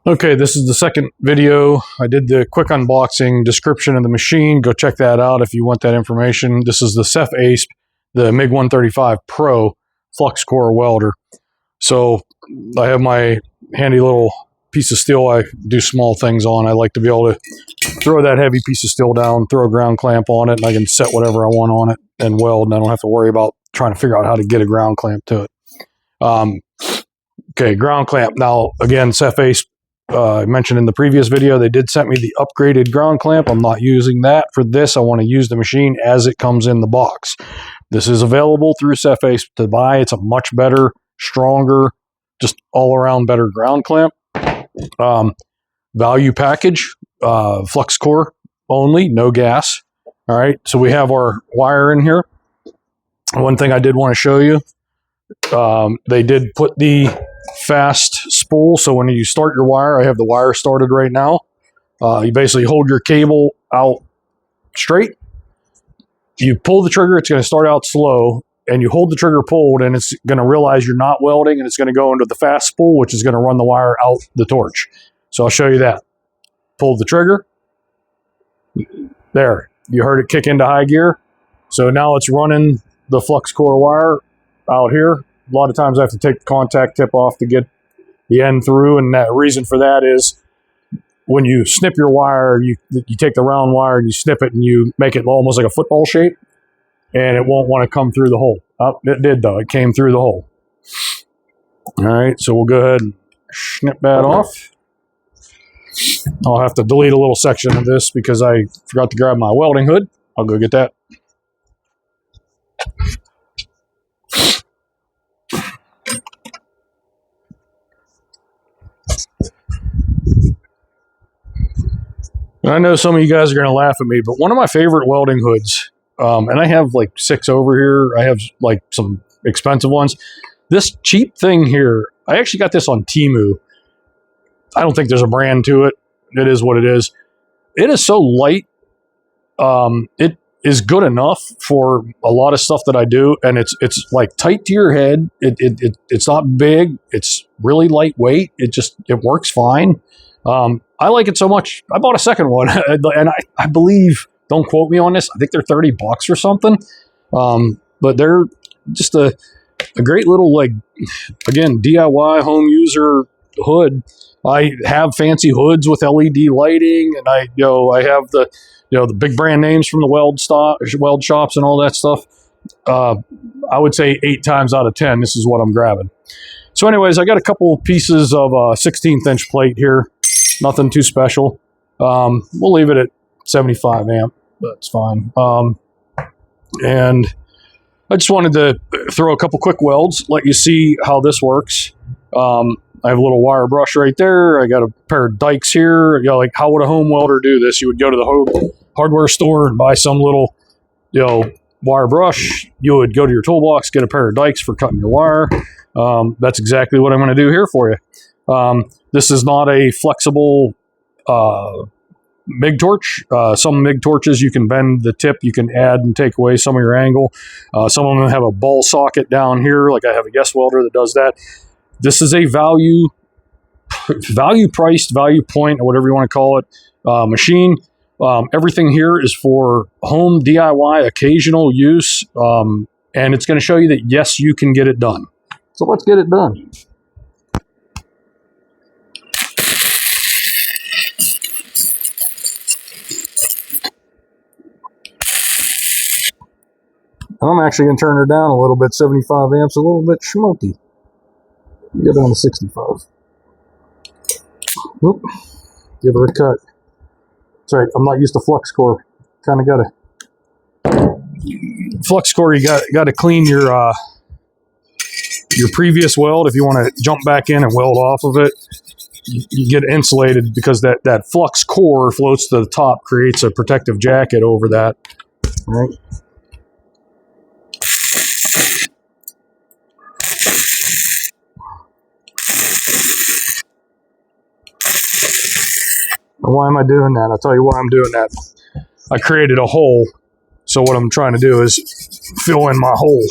Okay, this is the second video. I did the quick unboxing description of the machine. Go check that out if you want that information. This is the SefAspe, the MIG 135PRO Flux-core welder. So I have my handy little piece of steel I do small things on. I like to be able to throw that heavy piece of steel down, throw a ground clamp on it, and I can set whatever I want on it and weld, and I don't have to worry about trying to figure out how to get a ground clamp to it. Okay, ground clamp. Now, again, SefAspe, I mentioned in the previous video, they did send me the upgraded ground clamp. I'm not using that for this. I want to use the machine as it comes in the box. This is available through SefAspe to buy. It's a much better, stronger, just all-around better ground clamp. Value package, flux-core only, no gas. All right, so we have our wire in here. One thing I did want to show you, they did put the fast spool, so when you start your wire, I have the wire started right now. You basically hold your cable out straight. You pull the trigger, it's going to start out slow, and you hold the trigger pulled, and it's going to realize you're not welding, and it's going to go into the fast spool, which is going to run the wire out the torch. So I'll show you that. Pull the trigger. There, you heard it kick into high gear. So now it's running the flux core wire out here. A lot of times I have to take the contact tip off to get the end through, and that reason for that is when you snip your wire, you take the round wire and you snip it and you make it almost like a football shape, and it won't want to come through the hole. Oh, it did though. It came through the hole. All right, so we'll go ahead and snip that off. I'll have to delete a little section of this because I forgot to grab my welding hood. I'll go get that. I know some of you guys are going to laugh at me, but one of my favorite welding hoods, and I have like 6 over here. I have like some expensive ones. This cheap thing here, I actually got this on Temu. I don't think there's a brand to it. It is what it is. It is so light. It is good enough for a lot of stuff that I do, and it's like tight to your head. It's not big. It's really lightweight. It works fine. I like it so much. I bought a second one, and I believe, don't quote me on this, I think they're $30 or something. But they're just a great little, like, again, DIY home user hood. I have fancy hoods with LED lighting, and I have the big brand names from the weld shops and all that stuff. I would say 8 times out of 10, this is what I'm grabbing. So anyways, I got a couple pieces of 16th inch plate here. Nothing too special. We'll leave it at 75 amp. That's fine. And I just wanted to throw a couple quick welds, let you see how this works. I have a little wire brush right there. I got a pair of dikes here. Like, how would a home welder do this? You would go to the hardware store and buy some little, wire brush. You would go to your toolbox, get a pair of dikes for cutting your wire. That's exactly what I'm going to do here for you. This is not a flexible MIG torch. Some MIG torches, you can bend the tip, you can add and take away some of your angle. Some of them have a ball socket down here, like I have a Yes welder that does that. This is a value priced, value point, or whatever you want to call it, machine. Everything here is for home DIY, occasional use, and it's going to show you that, yes, you can get it done. So let's get it done. I'm actually going to turn her down a little bit, 75 amps, a little bit smoky. Get down to 65. Oop. Give her a cut. That's right, I'm not used to flux core. Kind of got to flux core. You got to clean your previous weld. If you want to jump back in and weld off of it, you get insulated because that flux core floats to the top, creates a protective jacket over that. All right. Why am I doing that? I'll tell you why I'm doing that. I created a hole, so what I'm trying to do is fill in my hole.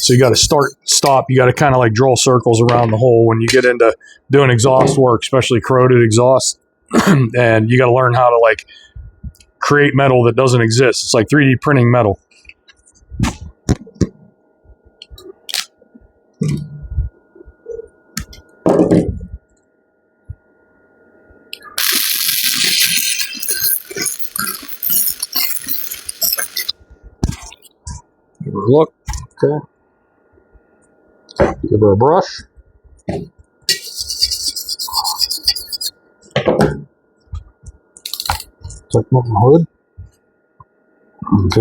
So you got to start, stop. You got to kind of like draw circles around the hole when you get into doing exhaust work, especially corroded exhaust. And you got to learn how to like create metal that doesn't exist. It's like 3D printing metal. Give her a look. Okay. Give her a brush. Tighten up my hood. Okay.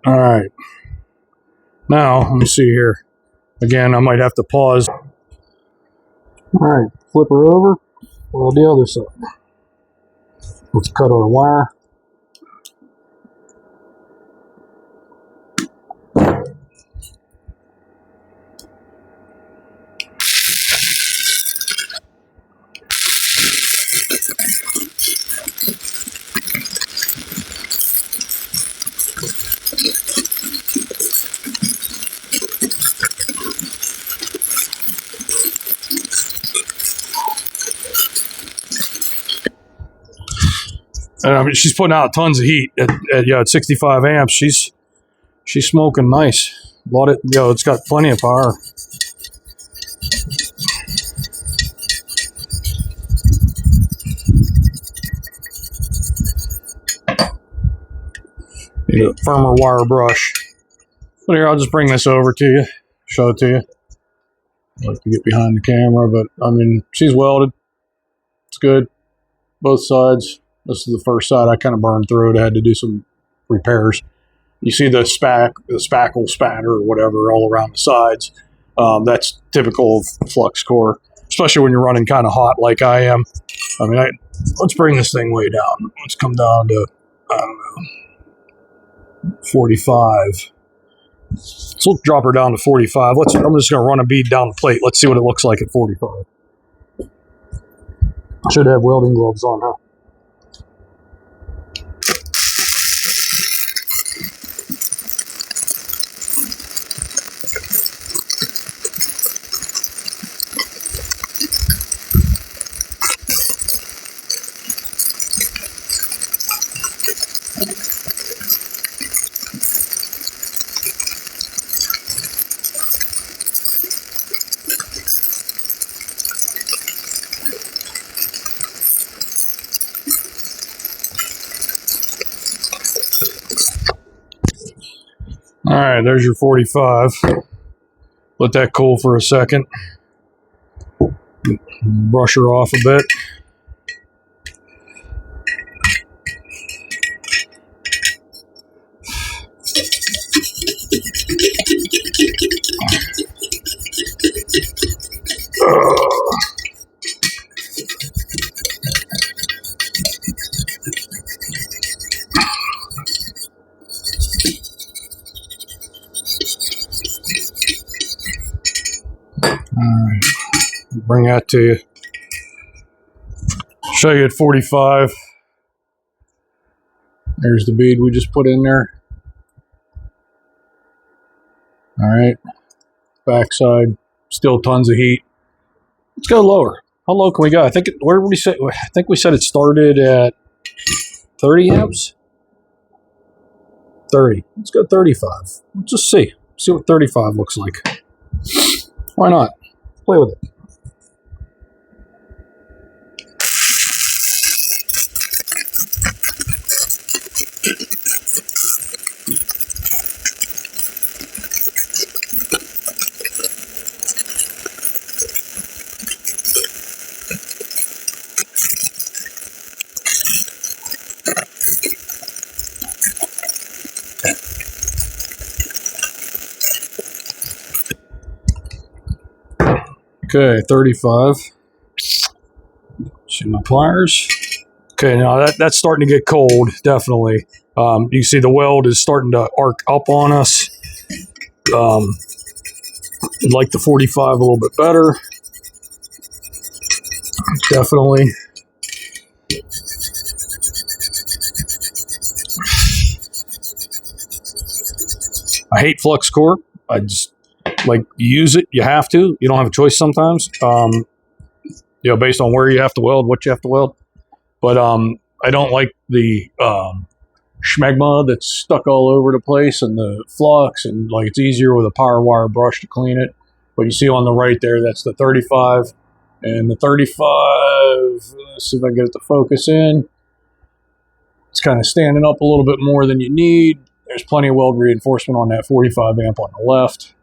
All right. Now, let me see here. Again, I might have to pause. All right, flip her over. Well, the other side. Let's cut our wire. I mean, she's putting out tons of heat at 65 amps. She's smoking nice. Bought it. It's got plenty of power. Need a firmer wire brush. But here, I'll just bring this over to you, show it to you. I like to get behind the camera, but I mean, she's welded. It's good. Both sides. This is the first side I kind of burned through it. I had to do some repairs. You see the spackle spatter or whatever all around the sides. That's typical of flux-core, especially when you're running kind of hot like I am. I mean, let's bring this thing way down. Let's come down to, I don't know, 45. So we'll drop her down to 45. I'm just going to run a bead down the plate. Let's see what it looks like at 45. I should have welding gloves on, huh? All right, there's your 45. Let that cool for a second. Brush her off a bit. Alright, bring that to you. Show you at 45. There's the bead we just put in there. Alright, backside, still tons of heat. Let's go lower. How low can we go? I think where did we say? I think we said it started at 30 amps. 30. Let's go 35. Let's just see what 35 looks like. Why not? Play with it. Okay, 35. See my pliers. Okay, now that's starting to get cold, definitely. You see the weld is starting to arc up on us. I'd like the 45 a little bit better. Definitely. I hate flux-core. I just, like, use it. You have to. You don't have a choice sometimes. You know, based on where you have to weld, what you have to weld. But I don't like the schmegma that's stuck all over the place and the flux, and like it's easier with a power wire brush to clean it. But you see on the right there, that's the 35. And the 35, let's see if I can get it to focus in. It's kind of standing up a little bit more than you need. There's plenty of weld reinforcement on that 45 amp on the left.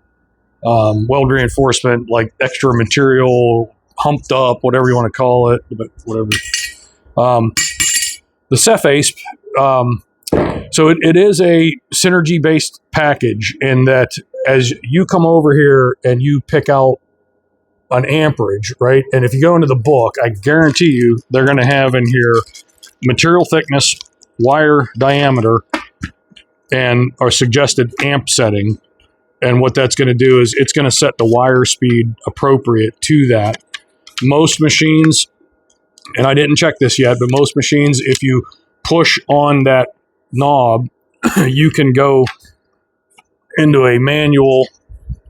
Weld reinforcement, like extra material, humped up, whatever you want to call it, but whatever. The SefAspe, so it is a Synergy-based package in that as you come over here and you pick out an amperage, right? And if you go into the book, I guarantee you they're going to have in here material thickness, wire diameter, and our suggested amp setting. And what that's going to do is it's going to set the wire speed appropriate to that. Most machines, and I didn't check this yet, but most machines, if you push on that knob, you can go into a manual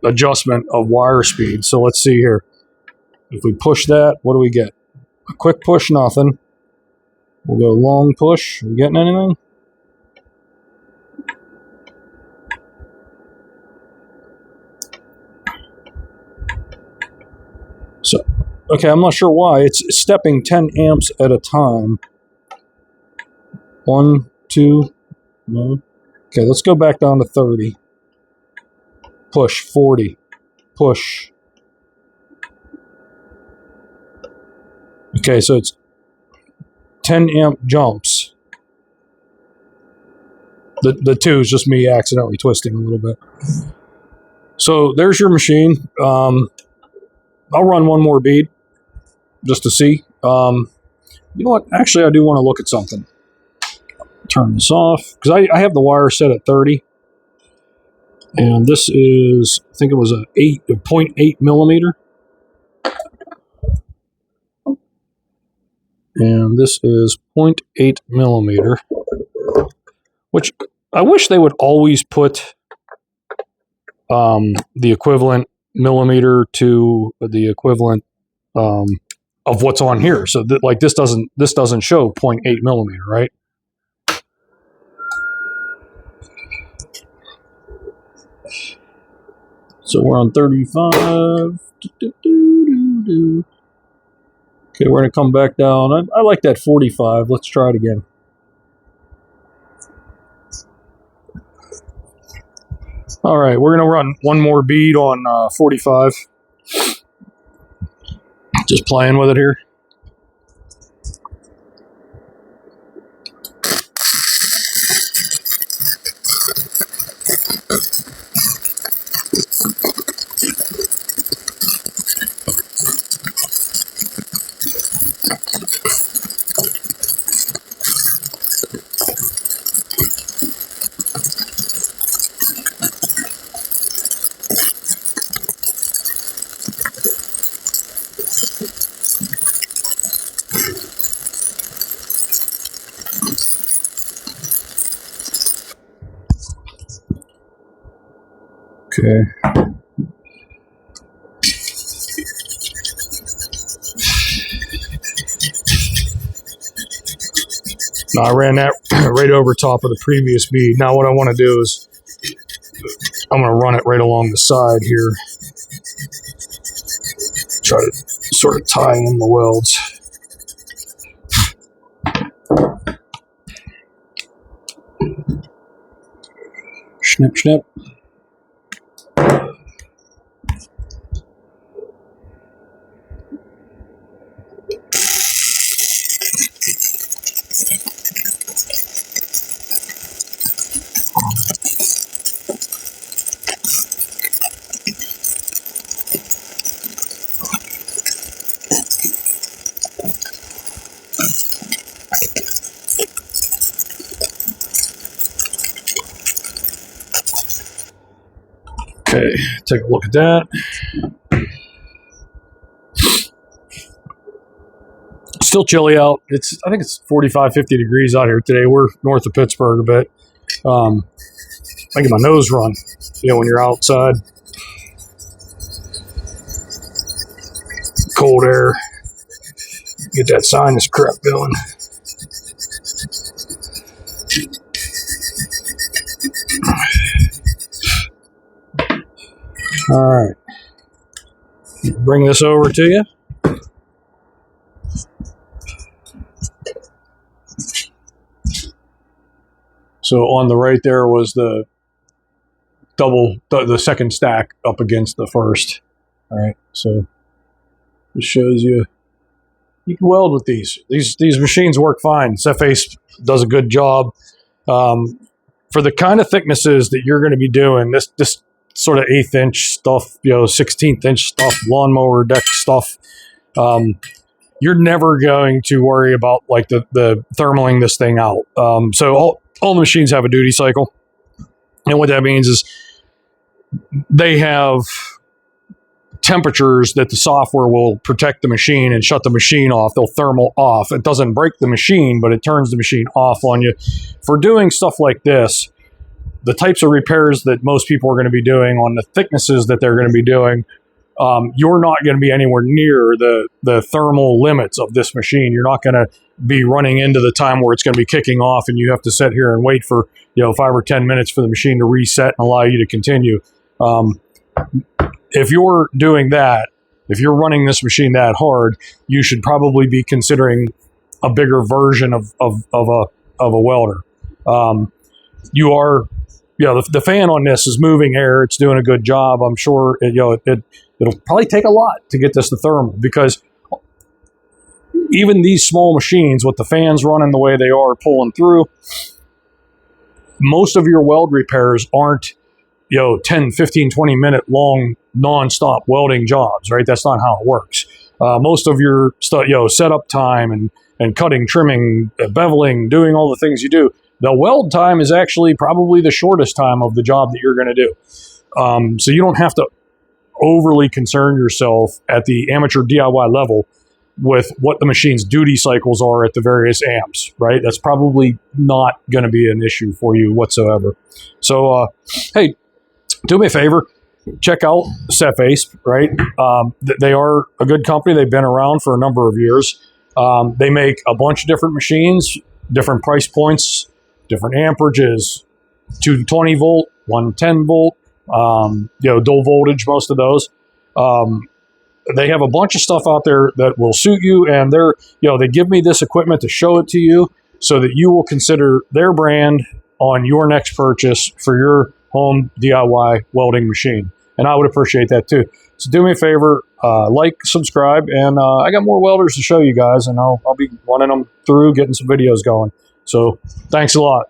adjustment of wire speed. So let's see here. If we push that, what do we get? A quick push, nothing. We'll go long push. Are we getting anything? So, okay, I'm not sure why. It's stepping 10 amps at a time. 1, 2, no. Okay, let's go back down to 30. Push, 40. Push. Okay, so it's 10 amp jumps. The 2 is just me accidentally twisting a little bit. So there's your machine. I'll run one more bead just to see. You know what? Actually, I do want to look at something. Turn this off because I have the wire set at 30. And this is, I think it was a 0.8 millimeter. And this is 0.8 millimeter, which I wish they would always put the equivalent millimeter to the equivalent of what's on here. So that, like, this doesn't show 0.8 millimeter, right? So we're on 35. Okay, we're going to come back down. I like that 45. Let's try it again. All right, we're going to run one more bead on 45. Just playing with it here. Okay. Now I ran that right over top of the previous bead. Now what I want to do is I'm going to run it right along the side here. Try to sort of tie in the welds. Snip, snip. Okay, take a look at that. Still chilly out. I think it's 45, 50 degrees out here today. We're north of Pittsburgh a bit. I get my nose run, when you're outside. Cold air. Get that sinus crap going. All right. Bring this over to you. So on the right there was the the second stack up against the first. All right. So this shows you can weld with these. These machines work fine. SefAspe does a good job. For the kind of thicknesses that you're going to be doing, this sort of 1/8 inch stuff, 16th inch stuff, lawnmower deck stuff, you're never going to worry about like the thermaling this thing out. So all the machines have a duty cycle, and what that means is they have temperatures that the software will protect the machine and shut the machine off. They'll thermal off. It doesn't break the machine, but it turns the machine off on you. For doing stuff like this, the types of repairs that most people are going to be doing on the thicknesses that they're going to be doing, you're not going to be anywhere near the thermal limits of this machine. You're not going to be running into the time where it's going to be kicking off and you have to sit here and wait for 5 or 10 minutes for the machine to reset and allow you to continue. If you're doing that, if you're running this machine that hard, you should probably be considering a bigger version of a welder. The fan on this is moving air. It's doing a good job. I'm sure it'll probably take a lot to get this to thermal, because even these small machines with the fans running the way they are, pulling through, most of your weld repairs aren't 10, 15, 20 minute long non-stop welding jobs, right? That's not how it works. Most of your stuff, setup time and cutting, trimming, beveling, doing all the things you do, the weld time is actually probably the shortest time of the job that you're going to do. So you don't have to overly concern yourself at the amateur DIY level with what the machine's duty cycles are at the various amps, right? That's probably not going to be an issue for you whatsoever. So, hey, do me a favor, check out SefAspe, right? They are a good company. They've been around for a number of years. They make a bunch of different machines, different price points, different amperages, 220 volt, 110 volt, dual voltage, most of those. They have a bunch of stuff out there that will suit you, and they give me this equipment to show it to you so that you will consider their brand on your next purchase for your home DIY welding machine. And I would appreciate that too. So do me a favor, like, subscribe, and I got more welders to show you guys, and I'll be running them through, getting some videos going. So thanks a lot.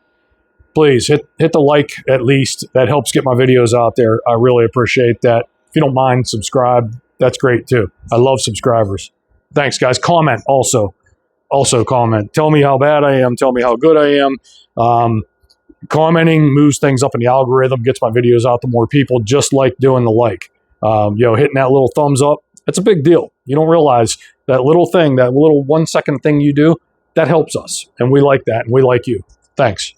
Please hit the like at least. That helps get my videos out there. I really appreciate that. If you don't mind, subscribe. That's great too. I love subscribers. Thanks, guys. Comment also. Also comment. Tell me how bad I am. Tell me how good I am. Commenting moves things up in the algorithm, gets my videos out to more people, just like doing the like. Hitting that little thumbs up, that's a big deal. You don't realize that little thing, that little 1 second thing you do, that helps us. And we like that, and we like you. Thanks.